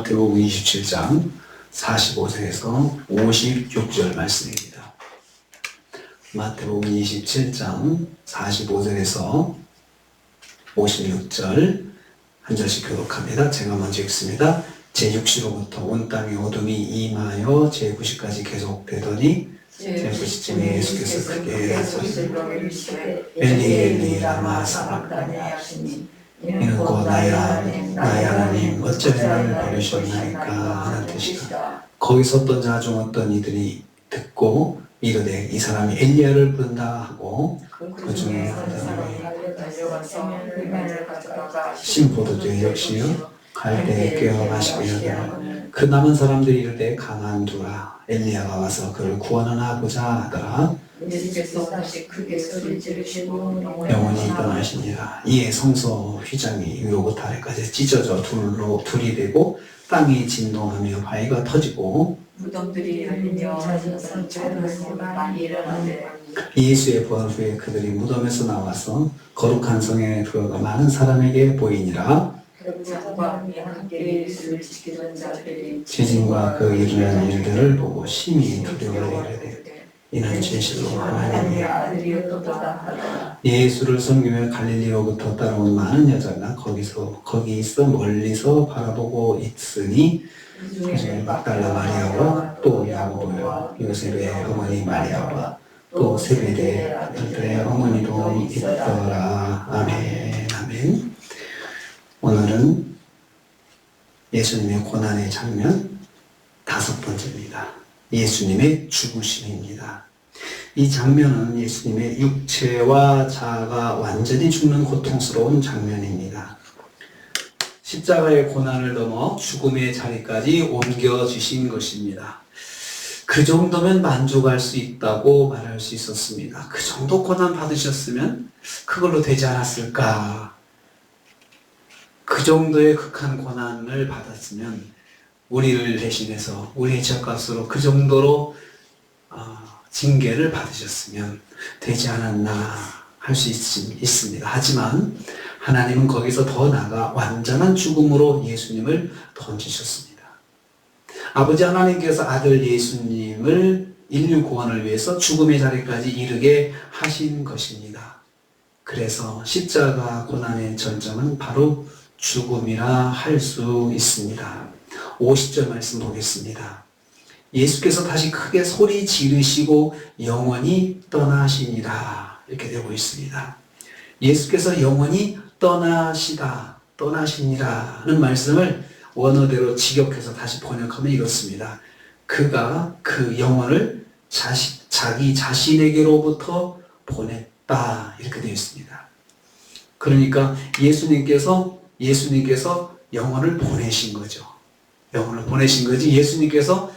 마태복음 27장 45절에서 56절 말씀입니다. 마태복음 27장 45절에서 56절 한 절씩 교독합니다. 제가 먼저 읽습니다. 제6시로부터 온 땅에 어둠이 임하여 제9시까지 계속되더니 제9시쯤에 예수께서 크게 하시되 엘리 엘리 라마 사박다니 하시니 이는 곧 나의 하나님 어찌하여 나를 버리셨나이까 하는 뜻이다. 거기서 어떤 자 중 어떤 이들이 듣고 이르되 이 사람이 엘리야를 부른다 하고 그 중에 한 사람이 신포도주 역시요 갈대에 꿰어 마시고 이르되 그 남은 사람들이 이르되 강한두라 엘리야가 와서 그를 구원하나 보자 하더라. 예수께서 다시 크게 소리 지르시고 영원히 떠나시니라. 이에 성소 휘장이 위로부터 아래까지 찢어져 둘이 되고 땅이 진동하며 바위가 터지고 무덤들이 열리며 산천에서 많이 일어나되 예수의 부활 후에 그들이 무덤에서 나와서 거룩한 성에 들어가 많은 사람에게 보이니라. 장과 함께 예수를 지키던 자들이 지진과 그 일어난 일들을 보고 심히 두려워 이르되 이는 진실로 하나님의 아들이었도다 하더라. 예수를 섬기며 갈릴리로부터 따라온 많은 여자가 거기 있어 멀리서 바라보고 있으니 그중에 막달라 마리아와 또 야고보와 요셉의 어머니 마리아와 또 세베대 아들들의 어머니도 있더라. 아멘. 아멘. 오늘은 예수님의 고난의 장면 5번째입니다. 예수님의 죽으심입니다. 이 장면은 예수님의 육체와 자아가 완전히 죽는 고통스러운 장면입니다. 십자가의 고난을 넘어 죽음의 자리까지 옮겨주신 것입니다. 그 정도면 만족할 수 있다고 말할 수 있었습니다. 그 정도 고난 받으셨으면 그걸로 되지 않았을까? 그 정도의 극한 고난을 받았으면 우리를 대신해서 우리의 죄값으로 그 정도로 징계를 받으셨으면 되지 않았나 할 수 있습니다. 하지만 하나님은 거기서 더 나아가 완전한 죽음으로 예수님을 던지셨습니다. 아버지 하나님께서 아들 예수님을 인류 구원을 위해서 죽음의 자리까지 이르게 하신 것입니다. 그래서 십자가 고난의 절정은 바로 죽음이라 할 수 있습니다. 50절 말씀 보겠습니다. 예수께서 다시 크게 소리 지르시고 영원히 떠나시니라 이렇게 되고 있습니다. 예수께서 영원히 떠나시니라는 말씀을 원어대로 직역해서 다시 번역하면 이렇습니다. 그가 그 영혼을 자기 자신에게로부터 보냈다 이렇게 되어 있습니다. 그러니까 예수님께서 영혼을 보내신 거죠. 영혼을 보내신 거지 예수님께서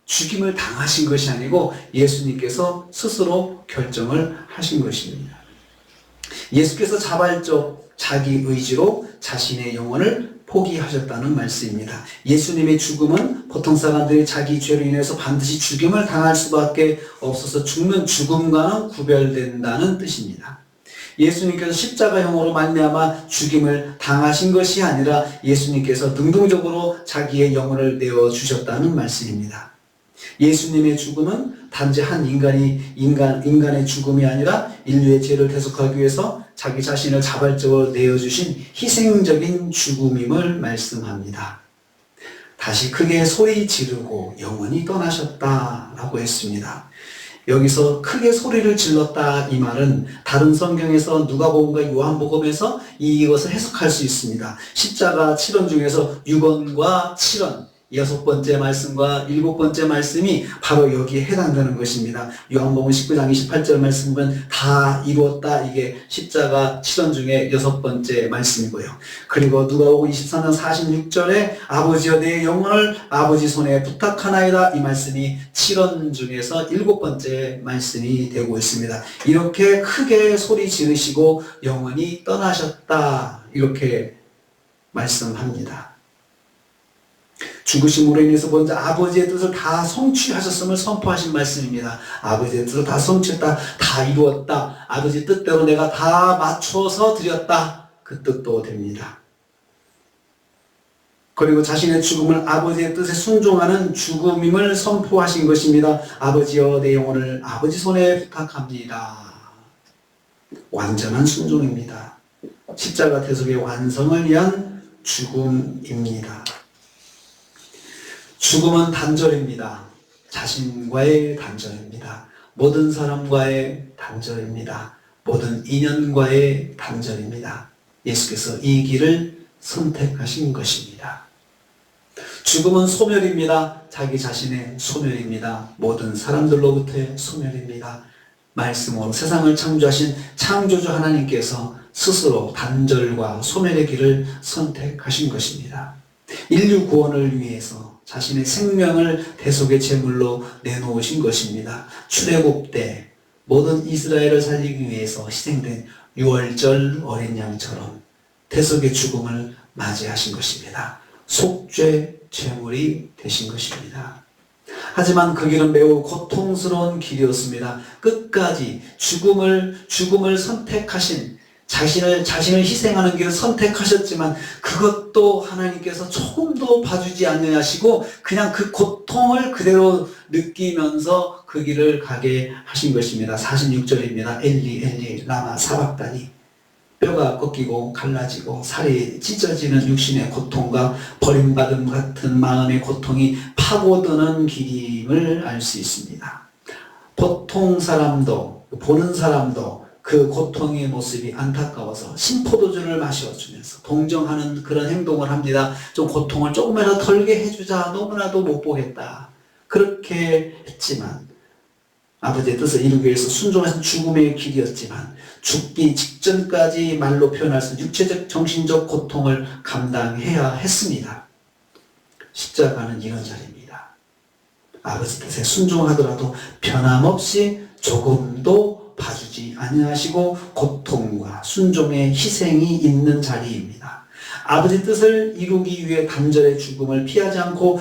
죽임을 당하신 것이 아니고 예수님께서 스스로 결정을 하신 것입니다. 예수께서 자발적 자기 의지로 자신의 영혼을 포기하셨다는 말씀입니다. 예수님의 죽음은 보통 사람들이 자기 죄로 인해서 반드시 죽임을 당할 수밖에 없어서 죽는 죽음과는 구별된다는 뜻입니다. 예수님께서 십자가형으로 말미암아 죽임을 당하신 것이 아니라 예수님께서 능동적으로 자기의 영혼을 내어주셨다는 말씀입니다. 예수님의 죽음은 단지 한 인간의 죽음이 아니라 인류의 죄를 대속하기 위해서 자기 자신을 자발적으로 내어주신 희생적인 죽음임을 말씀합니다. 다시 크게 소리 지르고 영원히 떠나셨다라고 했습니다. 여기서 크게 소리를 질렀다 이 말은 다른 성경에서 누가복음과 요한복음에서 이것을 해석할 수 있습니다. 십자가 7원 중에서 6원과 7원 6번째 말씀과 7번째 말씀이 바로 여기에 해당되는 것입니다. 요한복음 19장 28절 말씀 보면 다 이루었다 이게 십자가 7원 중에 6번째 말씀이고요. 그리고 누가복음 24장 46절에 아버지여 내 영혼을 아버지 손에 부탁하나이다 이 말씀이 7원 중에서 7번째 말씀이 되고 있습니다. 이렇게 크게 소리 지르시고 영원히 떠나셨다 이렇게 말씀합니다. 죽으심으로 인해서 먼저 아버지의 뜻을 다 성취하셨음을 선포하신 말씀입니다. 아버지의 뜻을 다 성취했다, 다 이루었다, 아버지 뜻대로 내가 다 맞춰서 드렸다, 그 뜻도 됩니다. 그리고 자신의 죽음을 아버지의 뜻에 순종하는 죽음임을 선포하신 것입니다. 아버지여 내 영혼을 아버지 손에 부탁합니다. 완전한 순종입니다. 십자가 대속의 완성을 위한 죽음입니다. 죽음은 단절입니다. 자신과의 단절입니다. 모든 사람과의 단절입니다. 모든 인연과의 단절입니다. 예수께서 이 길을 선택하신 것입니다. 죽음은 소멸입니다. 자기 자신의 소멸입니다. 모든 사람들로부터의 소멸입니다. 말씀으로 세상을 창조하신 창조주 하나님께서 스스로 단절과 소멸의 길을 선택하신 것입니다. 인류 구원을 위해서 자신의 생명을 대속의 제물로 내놓으신 것입니다. 출애굽 때 모든 이스라엘을 살리기 위해서 희생된 유월절 어린 양처럼 대속의 죽음을 맞이하신 것입니다. 속죄 제물이 되신 것입니다. 하지만 그 길은 매우 고통스러운 길이었습니다. 끝까지 죽음을 선택하신 자신을 희생하는 길을 선택하셨지만 그것도 하나님께서 조금도 봐주지 않으시고 그냥 그 고통을 그대로 느끼면서 그 길을 가게 하신 것입니다. 46절입니다. 엘리 엘리 라마 사박다니. 뼈가 꺾이고 갈라지고 살이 찢어지는 육신의 고통과 버림받음 같은 마음의 고통이 파고드는 길임을 알 수 있습니다. 보통 사람도 보는 사람도 그 고통의 모습이 안타까워서 신포도주를 마셔주면서 동정하는 그런 행동을 합니다. 좀 고통을 조금이라도 덜게 해주자. 너무나도 못 보겠다. 그렇게 했지만 아버지의 뜻을 이루기 위해서 순종하신 죽음의 길이었지만 죽기 직전까지 말로 표현할 수 없는 육체적 정신적 고통을 감당해야 했습니다. 십자가는 이런 자리입니다. 아버지 뜻에 순종하더라도 변함없이 조금도 봐주지 아니하시고 고통과 순종의 희생이 있는 자리입니다. 아버지 뜻을 이루기 위해 단절의 죽음을 피하지 않고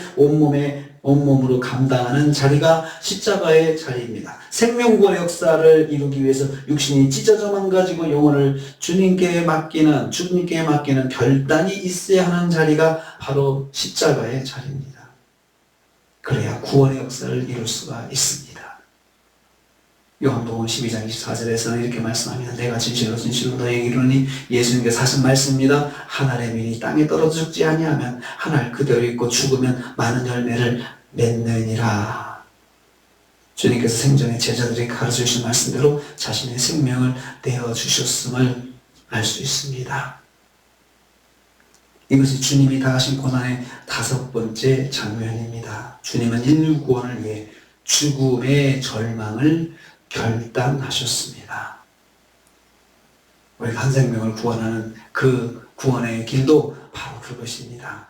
온몸으로 감당하는 자리가 십자가의 자리입니다. 생명구원의 역사를 이루기 위해서 육신이 찢어져 망가지고 영혼을 주님께 맡기는 결단이 있어야 하는 자리가 바로 십자가의 자리입니다. 그래야 구원의 역사를 이룰 수가 있습니다. 요한복음 12장 24절에서는 이렇게 말씀합니다. 내가 진실로 너에게 이르노니 예수님께서 하신 말씀입니다. 한 알의 밀이 땅에 떨어져 죽지 아니하면 한 알 그대로 있고 죽으면 많은 열매를 맺느니라. 주님께서 생전에 제자들이 가르쳐 주신 말씀대로 자신의 생명을 내어주셨음을 알 수 있습니다. 이것이 주님이 당하신 고난의 5번째 장면입니다. 주님은 인류 구원을 위해 죽음의 절망을 결단하셨습니다. 우리 한 생명을 구원하는 그 구원의 길도 바로 그것입니다.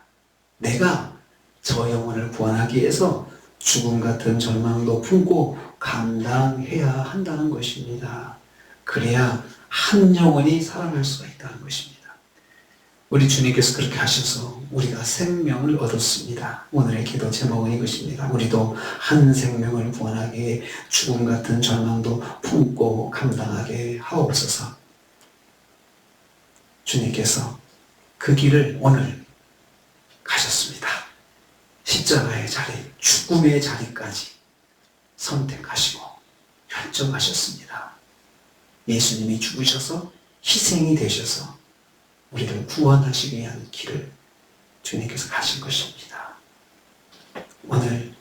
내가 저 영혼을 구원하기 위해서 죽음 같은 절망도 품고 감당해야 한다는 것입니다. 그래야 한 영혼이 살아날 수가 있다는 것입니다. 우리 주님께서 그렇게 하셔서 우리가 생명을 얻었습니다. 오늘의 기도 제목은 이것입니다. 우리도 한 생명을 구원하기 위해 죽음 같은 절망도 품고 감당하게 하옵소서. 주님께서 그 길을 오늘 가셨습니다. 십자가의 자리, 죽음의 자리까지 선택하시고 결정하셨습니다. 예수님이 죽으셔서 희생이 되셔서 우리를 구원하시기 위한 길을 주님께서 가신 것입니다. 오늘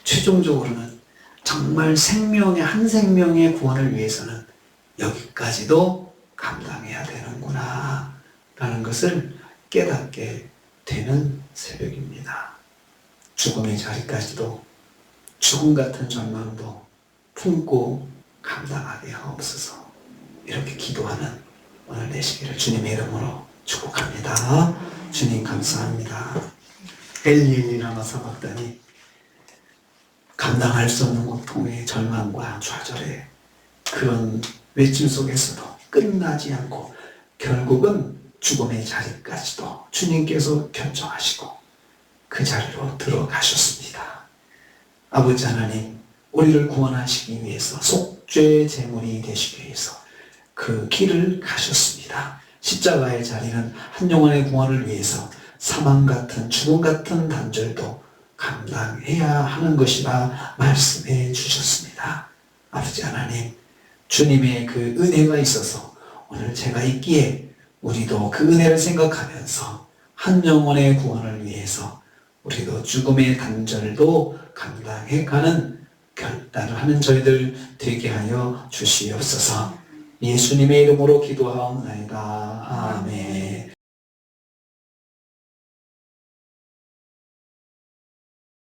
최종적으로는 정말 한 생명의 구원을 위해서는 여기까지도 감당해야 되는구나 라는 것을 깨닫게 되는 새벽입니다. 죽음의 자리까지도 죽음 같은 절망도 품고 감당하게 하옵소서. 이렇게 기도하는 오늘 내시기를 주님의 이름으로 축복합니다. 주님 감사합니다. 엘리 라마 사박다니. 감당할 수 없는 고통의 절망과 좌절의 그런 외침 속에서도 끝나지 않고 결국은 죽음의 자리까지도 주님께서 결정하시고 그 자리로 들어가셨습니다. 아버지 하나님, 우리를 구원하시기 위해서 속죄 제물이 되시기 위해서 그 길을 가셨습니다. 십자가의 자리는 한 영혼의 구원을 위해서 사망 같은 죽음 같은 단절도 감당해야 하는 것이라 말씀해 주셨습니다. 아버지 하나님, 주님의 그 은혜가 있어서 오늘 제가 있기에 우리도 그 은혜를 생각하면서 한 영혼의 구원을 위해서 우리도 죽음의 단절도 감당해가는 결단을 하는 저희들 되게 하여 주시옵소서. 예수님의 이름으로 기도하옵나이다. 아멘.